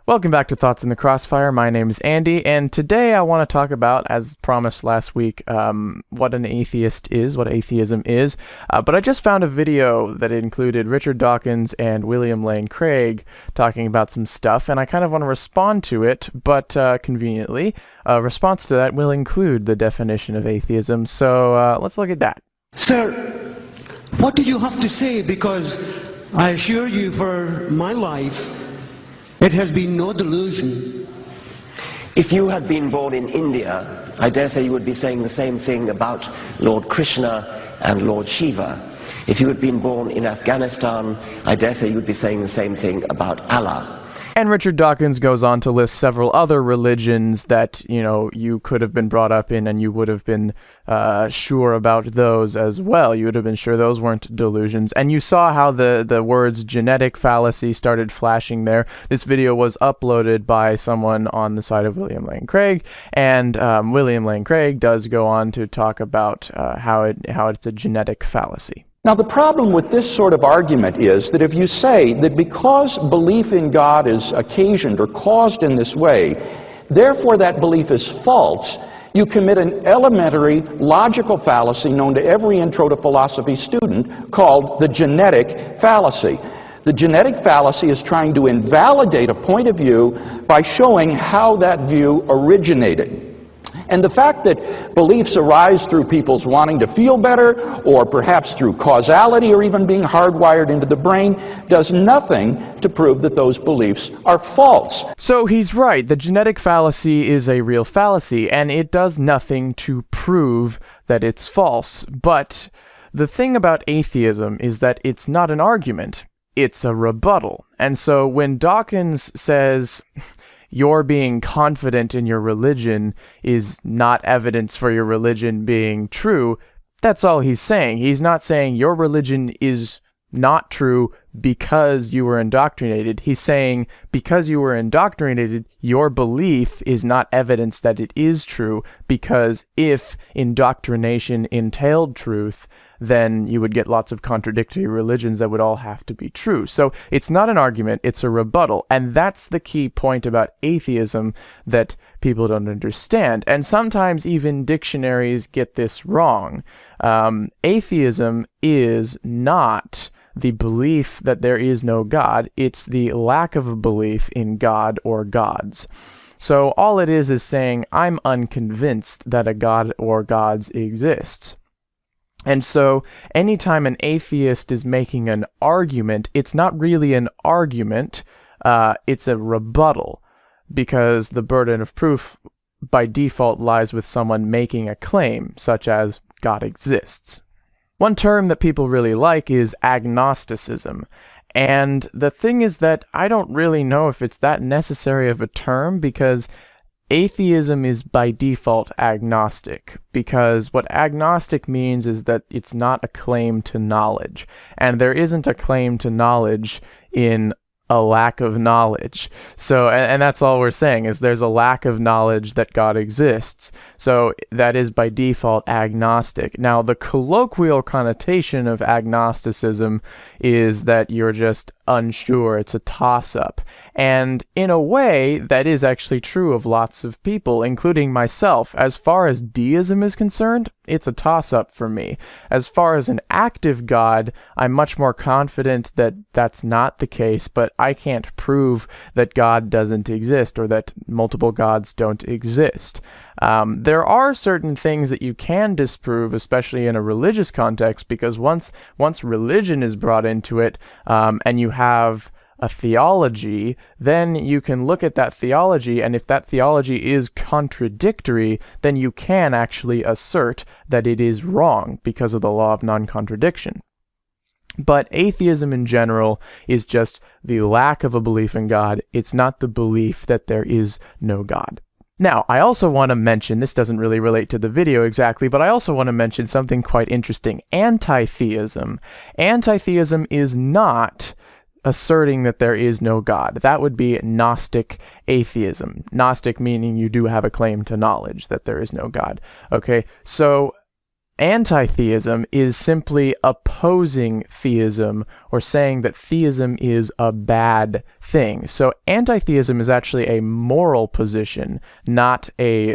Welcome back to Thoughts in the Crossfire. My name is Andy, and today I want to talk about, as promised last week, what an atheist is, what atheism is. But I just found a video that included Richard Dawkins and William Lane Craig talking about some stuff, and I kind of want to respond to it, but conveniently, a response to that will include the definition of atheism. So let's look at that. Sir, what do you have to say? Because I assure you, for my life, it has been no delusion. If you had been born in India, I dare say you would be saying the same thing about Lord Krishna and Lord Shiva. If you had been born in Afghanistan, I dare say you would be saying the same thing about Allah. And Richard Dawkins goes on to list several other religions that, you could have been brought up in, and you would have been sure about those as well. You would have been sure those weren't delusions. And you saw how the words genetic fallacy started flashing there. This video was uploaded by someone on the side of William Lane Craig, and William Lane Craig does go on to talk about how it's a genetic fallacy. Now, the problem with this sort of argument is that if you say that because belief in God is occasioned or caused in this way, therefore that belief is false, you commit an elementary logical fallacy known to every intro to philosophy student called the genetic fallacy. The genetic fallacy is trying to invalidate a point of view by showing how that view originated. And the fact that beliefs arise through people's wanting to feel better, or perhaps through causality, or even being hardwired into the brain, does nothing to prove that those beliefs are false. So he's right. The genetic fallacy is a real fallacy, and it does nothing to prove that it's false. But the thing about atheism is that it's not an argument. It's a rebuttal. And so when Dawkins says your being confident in your religion is not evidence for your religion being true, that's all he's saying. He's not saying your religion is not true because you were indoctrinated. He's saying because you were indoctrinated, your belief is not evidence that it is true, because if indoctrination entailed truth, then you would get lots of contradictory religions that would all have to be true. So it's not an argument, it's a rebuttal. And that's the key point about atheism that people don't understand. And sometimes even dictionaries get this wrong. Atheism is not the belief that there is no God, it's the lack of a belief in God or gods. So all it is saying, I'm unconvinced that a God or gods exists. And so anytime an atheist is making an argument, it's not really an argument, it's a rebuttal, because the burden of proof by default lies with someone making a claim, such as God exists. One term that people really like is agnosticism. And the thing is that I don't really know if it's that necessary of a term, because atheism is by default agnostic, because what agnostic means is that it's not a claim to knowledge, and there isn't a claim to knowledge in a lack of knowledge. So, and that's all we're saying, is there's a lack of knowledge that God exists. So that is by default agnostic. Now, the colloquial connotation of agnosticism is that you're just unsure, it's a toss-up. And in a way, that is actually true of lots of people, including myself. As far as deism is concerned, it's a toss-up for me. As far as an active God, I'm much more confident that that's not the case, but I can't prove that God doesn't exist or that multiple gods don't exist. There are certain things that you can disprove, especially in a religious context, because once religion is brought into it, and you have a theology, then you can look at that theology, and if that theology is contradictory, then you can actually assert that it is wrong because of the law of non-contradiction. But atheism in general is just the lack of a belief in God. It's not the belief that there is no God. Now, I also want to mention, this doesn't really relate to the video exactly, but I also want to mention something quite interesting. Anti-theism. Anti-theism is not asserting that there is no God. That would be Gnostic atheism. Gnostic meaning you do have a claim to knowledge that there is no God. Okay, so Anti-theism is simply opposing theism or saying that theism is a bad thing. So anti-theism is actually a moral position, not a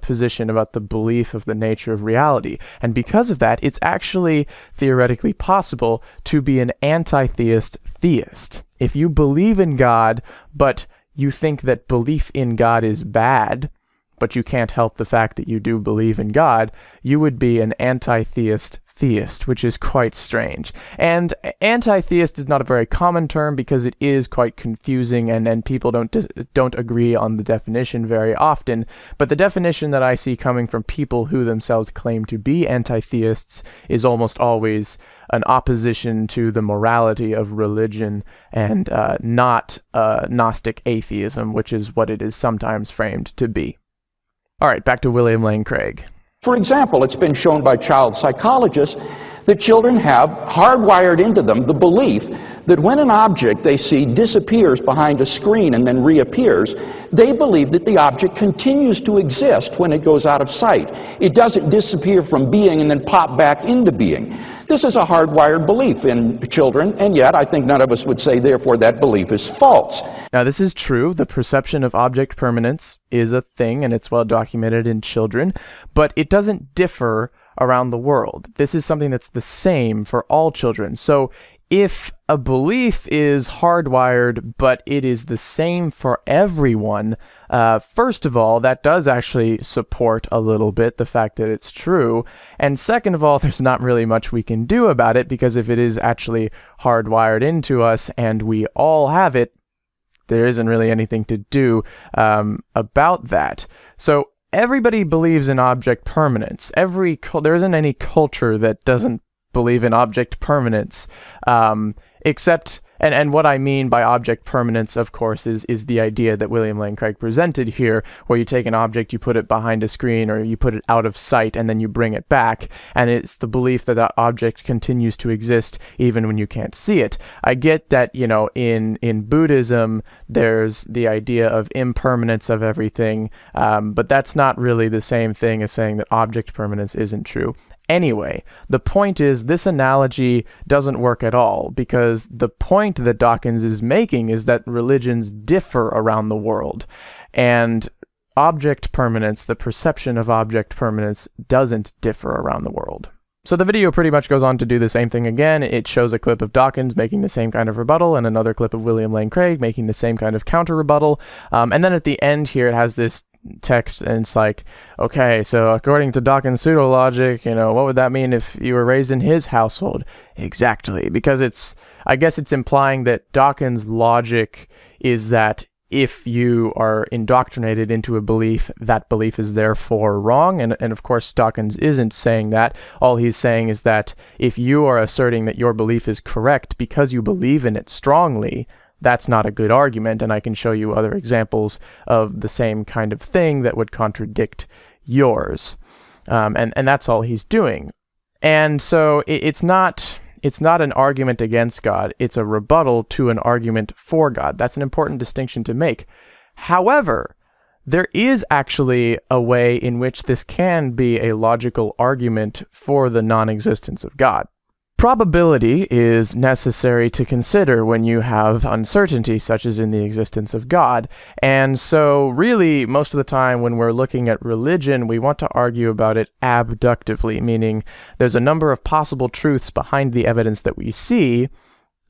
position about the belief of the nature of reality. And because of that, it's actually theoretically possible to be an anti-theist theist. If you believe in God, but you think that belief in God is bad, but you can't help the fact that you do believe in God, you would be an anti-theist theist, which is quite strange. And anti-theist is not a very common term because it is quite confusing and people don't agree on the definition very often. But the definition that I see coming from people who themselves claim to be anti-theists is almost always an opposition to the morality of religion and not Gnostic atheism, which is what it is sometimes framed to be. All right, back to William Lane Craig. For example, it's been shown by child psychologists that children have hardwired into them the belief that when an object they see disappears behind a screen and then reappears, they believe that the object continues to exist when it goes out of sight. It doesn't disappear from being and then pop back into being. This is a hardwired belief in children, and yet I think none of us would say, therefore, that belief is false. Now, this is true. The perception of object permanence is a thing, and it's well documented in children, but it doesn't differ around the world. This is something that's the same for all children. So if a belief is hardwired, but it is the same for everyone, first of all, that does actually support a little bit the fact that it's true. And second of all, there's not really much we can do about it, because if it is actually hardwired into us and we all have it, there isn't really anything to do about that. So everybody believes in object permanence. There isn't any culture that doesn't believe in object permanence, except, and what I mean by object permanence, of course, is the idea that William Lane Craig presented here, where you take an object, you put it behind a screen, or you put it out of sight, and then you bring it back, and it's the belief that that object continues to exist even when you can't see it. I get that, in Buddhism, there's the idea of impermanence of everything, but that's not really the same thing as saying that object permanence isn't true. Anyway, the point is, this analogy doesn't work at all, because the point that Dawkins is making is that religions differ around the world, and object permanence, the perception of object permanence, doesn't differ around the world. So the video pretty much goes on to do the same thing again. It shows a clip of Dawkins making the same kind of rebuttal, and another clip of William Lane Craig making the same kind of counter rebuttal, and then at the end here it has this text, and it's like, okay, so according to Dawkins' pseudo-logic, what would that mean if you were raised in his household? Exactly, because I guess it's implying that Dawkins' logic is that if you are indoctrinated into a belief, that belief is therefore wrong, and of course Dawkins isn't saying that. All he's saying is that if you are asserting that your belief is correct because you believe in it strongly, that's not a good argument, and I can show you other examples of the same kind of thing that would contradict yours. And that's all he's doing. And so it's not an argument against God, it's a rebuttal to an argument for God. That's an important distinction to make. However, there is actually a way in which this can be a logical argument for the non-existence of God. Probability is necessary to consider when you have uncertainty, such as in the existence of God. And so really, most of the time when we're looking at religion, we want to argue about it abductively, meaning there's a number of possible truths behind the evidence that we see.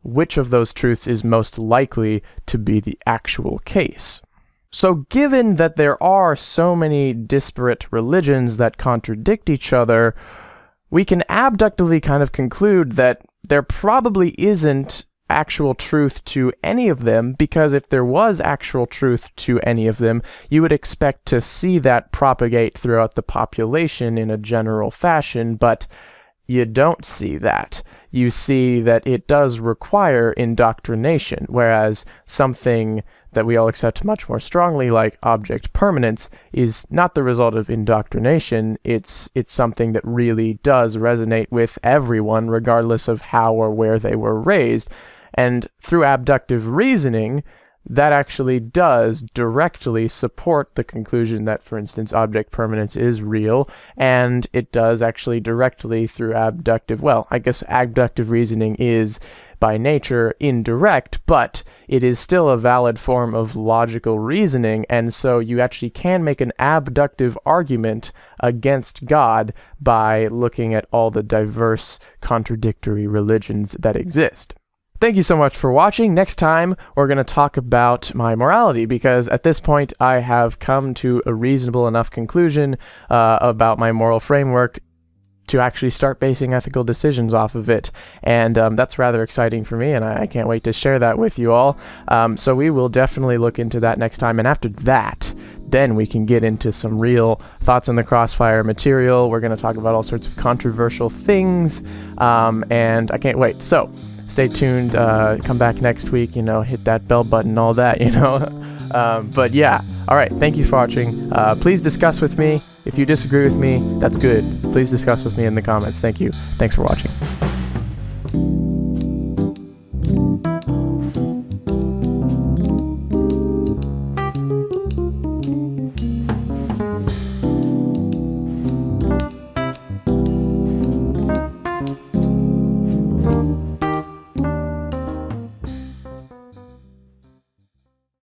Which of those truths is most likely to be the actual case? So given that there are so many disparate religions that contradict each other, we can abductively kind of conclude that there probably isn't actual truth to any of them, because if there was actual truth to any of them, you would expect to see that propagate throughout the population in a general fashion, but you don't see that. You see that it does require indoctrination, whereas something that we all accept much more strongly, like object permanence, is not the result of indoctrination. It's something that really does resonate with everyone, regardless of how or where they were raised. And through abductive reasoning, that actually does directly support the conclusion that, for instance, object permanence is real, and it does actually directly through abductive, well, I guess abductive reasoning is by nature indirect, but it is still a valid form of logical reasoning, and so you actually can make an abductive argument against God by looking at all the diverse contradictory religions that exist. Thank you so much for watching. Next time, we're going to talk about my morality, because at this point, I have come to a reasonable enough conclusion about my moral framework to actually start basing ethical decisions off of it. And that's rather exciting for me, and I can't wait to share that with you all. So we will definitely look into that next time. And after that, then we can get into some real Thoughts in the Crossfire material. We're going to talk about all sorts of controversial things, and I can't wait. So stay tuned. Come back next week, hit that bell button, all that, but yeah. All right. Thank you for watching. Please discuss with me. If you disagree with me, that's good. Please discuss with me in the comments. Thank you. Thanks for watching.